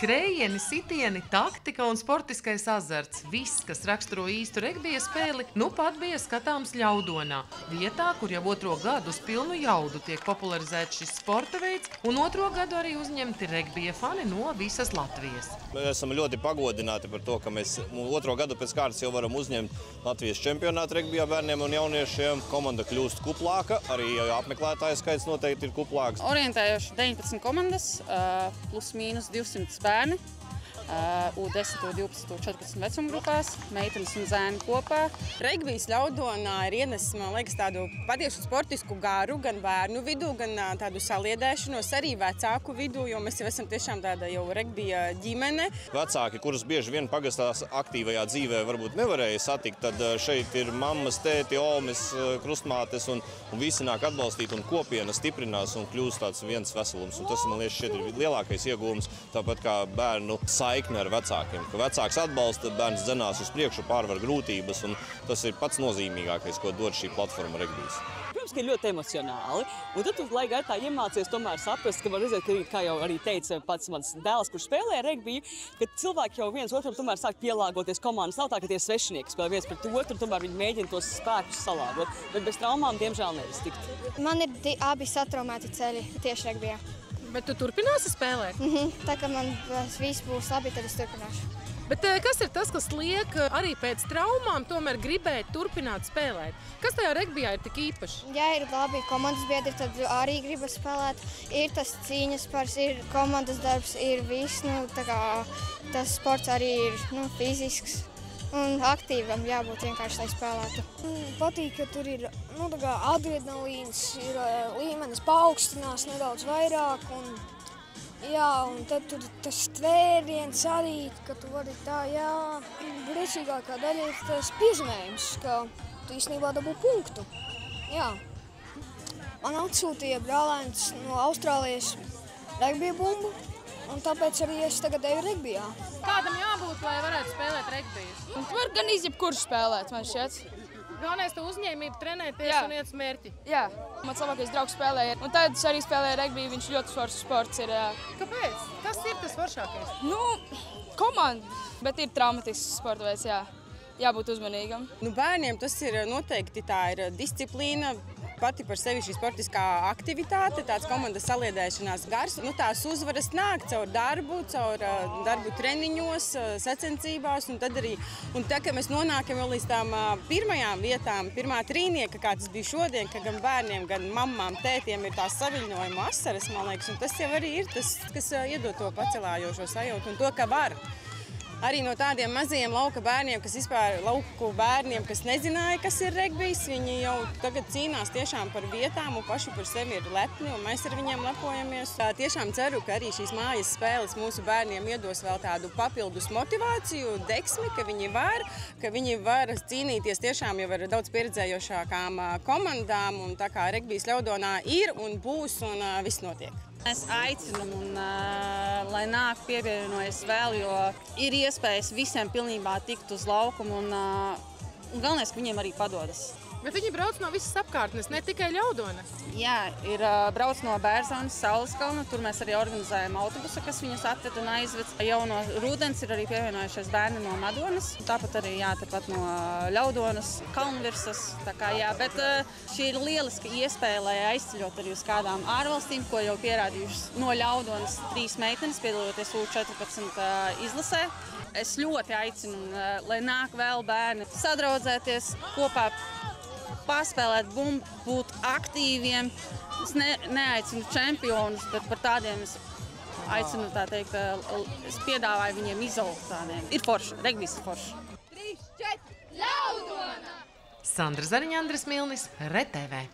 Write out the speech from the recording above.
Skrējieni, sitieni, taktika un sportiskais azarts. Viss, kas raksturo īstu regbija spēli, nu pat bija skatāms Ļaudonā. Vietā, kur jau otro gadu uz pilnu jaudu tiek popularizēts šis sporta veids, un otro gadu arī uzņemti regbija fani no visas Latvijas. Mēs esam ļoti pagodināti par to, ka mēs otro gadu pēc kārtas jau varam uzņemt Latvijas čempionātu regbijā bērniem un jauniešiem. Komanda kļūst kuplāka, arī apmeklētāju skaits noteikti ir kuplāks. Orientējoši 19 komandas, plus mīnus 200 bērni, U10, U12, U14 vecumgrupās, meitenes un zēni kopā. Regbijs Ļaudonā ir ienesis, man liekas, tādu patiesu sportisku garu gan bērnu vidū, gan tādu saliedēšanos arī vecāku vidū, jo mēs jau esam tiešām tāda jau regbija ģimene. Vecāki, kurus bieži vien pagastās aktīvajā dzīvē varbūt nevarēja satikt, tad šeit ir mammas, tēti, omes, krustmātes un visi nāk atbalstīt un kopiena stiprinās un kļūst tāds viens veselums. Un tas, man liekas, šeit ir lielākais iegūms, tāpat kā bērnu saikne ar vecākiem. Ka vecāks atbalsta, bērns dzenās uz priekšu, pārvar grūtības, un tas ir pats nozīmīgākais, ko dod šī platforma regbijs. Protams, ka ir ļoti emocionāli, un tad tu laika gaitā iemācies tomēr saprast, ka var redzēt, kā jau arī teica pats mans dēls, kurš spēlē regbiju, ka cilvēki jau viens otram tomēr sāk pielāgoties komandas. Nav tā, ka tie svešinieki spēlē viens pret otru, tomēr viņi mēģina tos spēkus salāgot, bet bez traumām, diemžēl, nevar tikt. Man ir abi satraumēti ceļi tieši regbijā. Bet tu turpināsi spēlēt? Tā kā man viss būs labi, tad es turpināšu. Bet kas ir tas, kas liek arī pēc traumām tomēr gribēt turpināt spēlēt? Kas tajā regbijā ir tik īpaši? Ja ir labi komandas biedri, tad arī gribas spēlēt. Ir tas cīņas pars, ir komandas darbs, ir viss. Tā kā tas sports arī ir fizisks. Un aktīvam jābūt vienkārši, lai spēlētu. Patīk, ka tur ir adrenalīns, ir līmenis paaugstinās nedaudz vairāk. Un tad tur tas tvēriens arī, ka tu vari tā, Priecīgākā daļa ir tas piezīmējums, ka tu īstenībā dabū punktu. Jā. Man atsūtīja brālēns no Austrālijas regbija bumbu. Un tāpēc arī es tagad eju regbijā. Kādam jābūt, lai varētu spēlēt regbiju? Tu vari gan jebkurš spēlēt, man šķiet. Galvenais tu uzņēmību trenēties un iet uz mērķi. Jā, mans labākais draugs spēlēja. Un tad es arī spēlēju regbiju, viņš ļoti foršs sports ir. Kāpēc? Kas ir tas foršākais? Komanda, bet ir traumatisks sporta veids, jā. Jābūt uzmanīgam. Bērniem tas ir noteikti, tā ir disciplīna, pati par sevi šī sportiskā aktivitāte, tāds komandas saliedēšanās gars. Tās uzvaras nāk caur darbu treniņos, sacensībās, un tad arī, tā, ka mēs nonākam vēl līdz tām pirmajām vietām, pirmā trīnieka, kā tas bija šodien, ka gan bērniem, gan mammām, tētiem ir tās saviļņojuma asaras, man liekas, un tas jau arī ir tas, kas iedod to pacelājošo sajūtu un to, ka var. Arī no tādiem mazajiem lauku bērniem, kas nezināja, kas ir regbijs, viņi jau tagad cīnās tiešām par vietām un paši par sevi ir lepni, un mēs ar viņiem lepojamies. Tiešām ceru, ka arī šīs mājas spēles mūsu bērniem iedos vēl tādu papildus motivāciju, deksmi, ka viņi var cīnīties tiešām jau ar daudz pieredzējošākām komandām, un tā kā regbijs Ļaudonā ir un būs un viss notiek. Es aicinu, lai nāk pievienojas vēl, jo ir iespējas visiem pilnībā tikt uz laukumu un galvenais, ka viņiem arī padodas. Bet viņi brauc no visas apkārtnes, ne tikai Ļaudona. Jā, ir brauc no Bērzonas, Sauleskalna, tur mēs arī organizējam autobusu, kas viņus atved un aizved. Jau no Rūdens ir arī pievienojušies bērni no Madonas, tāpat arī tepat no Ļaudonas, Kalnvirsas. Bet šī ir lieliska iespēja, lai aizceļot arī uz kādām ārvalstīm, ko jau pierādījušas no Ļaudonas 3 meitenes, piedaloties U14 izlasē. Es ļoti aicinu, lai nāk vēl bērni sadraudzēties kopā, paspēlēt bumbu, būt aktīviem. Es neaicinu čempionus, bet par tādiem es aicinu, es piedāvāju viņiem izaugt tādiem. Ir forši, regbijs ir forši. 3, 4, Ļaudona! Sandra Zariņa, Andris Milnis, RTV.